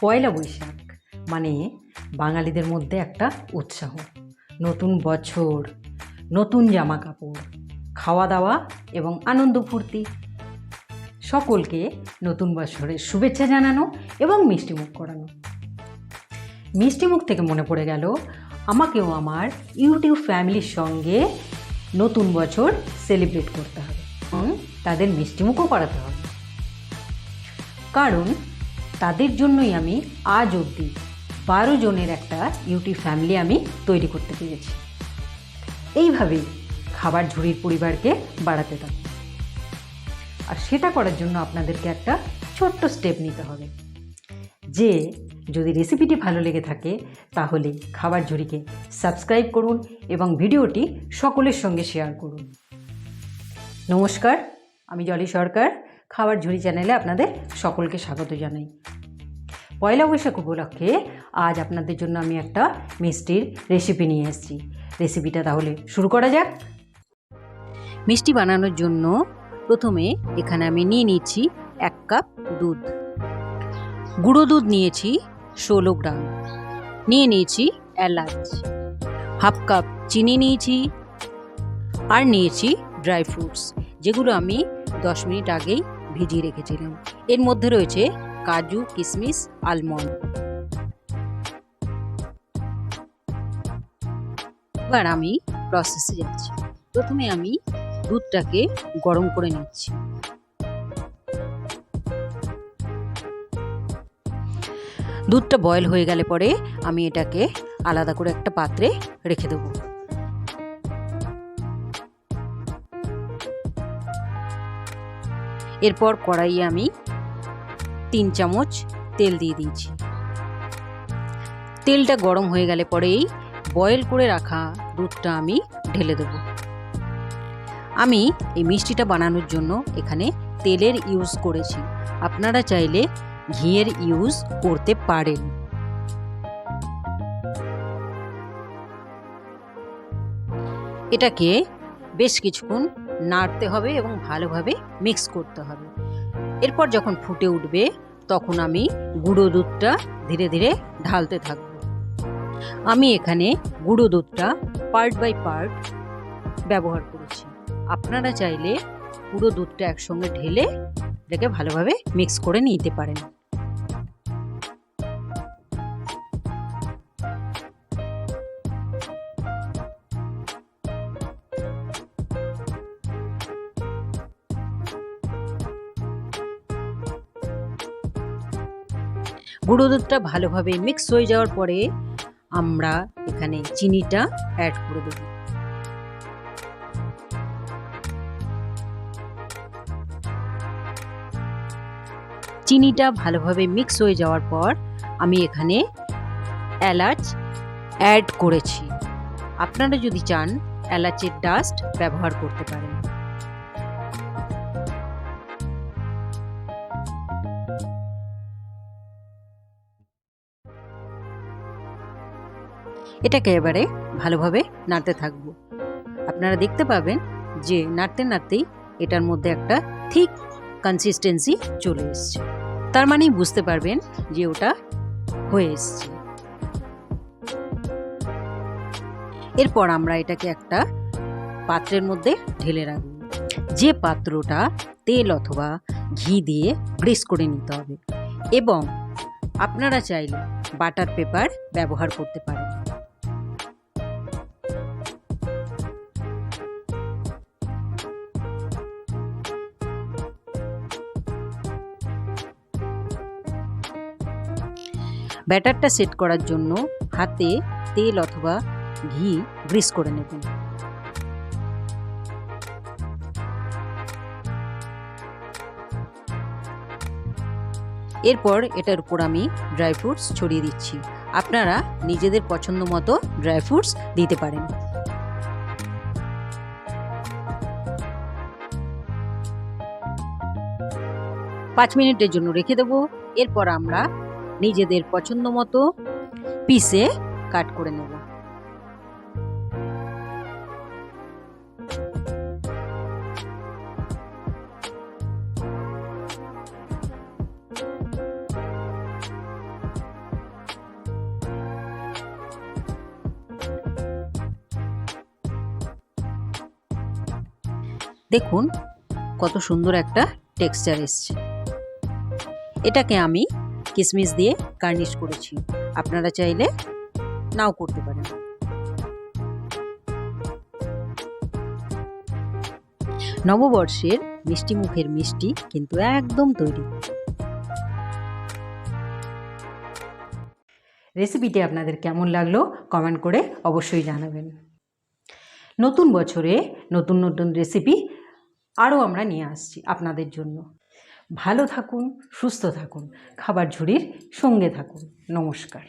পয়লা বৈশাখ মানে বাঙালিদের মধ্যে একটা উৎসাহ, নতুন বছর, নতুন জামা কাপড়, খাওয়া দাওয়া এবং আনন্দ ফুর্তি। সকলকে নতুন বছরের শুভেচ্ছা জানানো এবং মিষ্টিমুখ করানো। মিষ্টিমুখ থেকে মনে পড়ে গেল আমাকেও আমার ইউটিউব ফ্যামিলির সঙ্গে নতুন বছর সেলিব্রেট করতে হবে, তাদের মিষ্টিমুখও করাতে হবে। কারণ তাদের জন্যই আমি আজ অবধি 12 জনের একটা ইউটিউব ফ্যামিলি আমি তৈরি করতে পেরেছি। এইভাবেই খাবার ঝুড়ির পরিবারকে বাড়াতে থাকব। আর সেটা করার জন্য আপনাদেরকে একটা ছোট্ট স্টেপ নিতে হবে যে যদি রেসিপিটি ভালো লেগে থাকে তাহলে খাবার ঝুড়িকে সাবস্ক্রাইব করুন এবং ভিডিওটি সকলের সঙ্গে শেয়ার করুন। নমস্কার, আমি জলি সরকার। খাবার ঝুড়ি চ্যানেলে আপনাদের সকলকে স্বাগত জানাই। পয়লা বৈশাখ উপলক্ষে আজ আপনাদের জন্য আমি একটা মিষ্টির রেসিপি নিয়ে এসেছি। রেসিপিটা তাহলে শুরু করা যাক। মিষ্টি বানানোর জন্য প্রথমে এখানে আমি নিয়ে নিচ্ছি 1 কাপ দুধ, গুঁড়ো দুধ নিয়েছি 16 গ্রাম, নিয়ে নিয়েছি এলাচ, হাফ কাপ চিনি নিয়েছি, আর নিয়েছি ড্রাই ফ্রুটস যেগুলো আমি 10 মিনিট আগেই ভিজিয়ে রেখেছিলাম। এর মধ্যে রয়েছে কাজু, কিশমিশ, আলমন্ড। এবার আমি প্রসেসে যাচ্ছি। প্রথমে আমি দুধটাকে গরম করে নিচ্ছি। দুধটা বয়েল হয়ে গেলে পরে আমি এটাকে আলাদা করে একটা পাত্রে রেখে দেবো। এরপর কড়াইয়ে আমি 3 চামচ তেল দিয়ে দিয়েছি। তেলটা গরম হয়ে গেলে পরেই বয়েল করে রাখা দুধটা আমি ঢেলে দেব। আমি এই মিষ্টিটা বানানোর জন্য এখানে তেলের ইউজ করেছি, আপনারা চাইলে ঘিয়ের ইউজ করতে পারেন। এটাকে বেশ কিছুক্ষণ নাড়তে হবে এবং ভালোভাবে মিক্স করতে হবে। এরপর যখন ফুটে উঠবে তখন আমি গুঁড়ো দুধটা ধীরে ধীরে ঢালতে থাকব। আমি এখানে গুঁড়ো দুধটা পার্ট বাই পার্ট ব্যবহার করেছি। আপনারা চাইলে পুরো দুধটা একসঙ্গে ঢেলে এটাকে ভালোভাবে মিক্স করে নিতে পারেন। গুঁড়ো দুধটা ভালোভাবে মিক্স হয়ে যাওয়ার পরে আমরা এখানে চিনিটা অ্যাড করে দেব। চিনিটা ভালোভাবে মিক্স হয়ে যাওয়ার পর আমি এখানে এলাচ অ্যাড করেছি। আপনারা যদি চান এলাচের ডাস্ট ব্যবহার করতে পারেন। এটাকে এবারে ভালোভাবে নাড়তে থাকবো। আপনারা দেখতে পাবেন যে নাড়তে নাড়তেই এটার মধ্যে একটা থিক কনসিস্টেন্সি চলে এসছে, তার মানেই বুঝতে পারবেন যে ওটা হয়ে এসছে। এরপর আমরা এটাকে একটা পাত্রের মধ্যে ঢেলে রাখব। যে পাত্রটা তেল অথবা ঘি দিয়ে গ্রিস করে নিতে হবে এবং আপনারা চাইলে বাটার পেপার ব্যবহার করতে পারেন। ব্যাটারটা সেট করার জন্য হাতে তেল অথবা ঘি গ্রিস করে নেবেন। এরপর এটার উপর আমি ড্রাই ফ্রুটস ছড়িয়ে দিচ্ছি। আপনারা নিজেদের পছন্দ মতো ড্রাই ফ্রুটস দিতে পারেন। পাঁচ মিনিটের জন্য রেখে দেবো। এরপর আমরা নিজেদের পছন্দ মতো পিসে কাট করে নেব। দেখুন কত সুন্দর একটা টেক্সচার এসছে। এটাকে আমি কিশমিশ দিয়ে গার্নিশ করেছি, আপনারা চাইলে নাও করতে পারেন। নববর্ষের মিষ্টি মুখের মিষ্টি কিন্তু একদম তৈরি। রেসিপিটি আপনাদের কেমন লাগলো কমেন্ট করে অবশ্যই জানাবেন। নতুন বছরে নতুন নতুন রেসিপি আরও আমরা নিয়ে আসছি আপনাদের জন্য। ভালো থাকুন, সুস্থ থাকুন, খাবার ঝুড়ির সঙ্গে থাকুন। নমস্কার।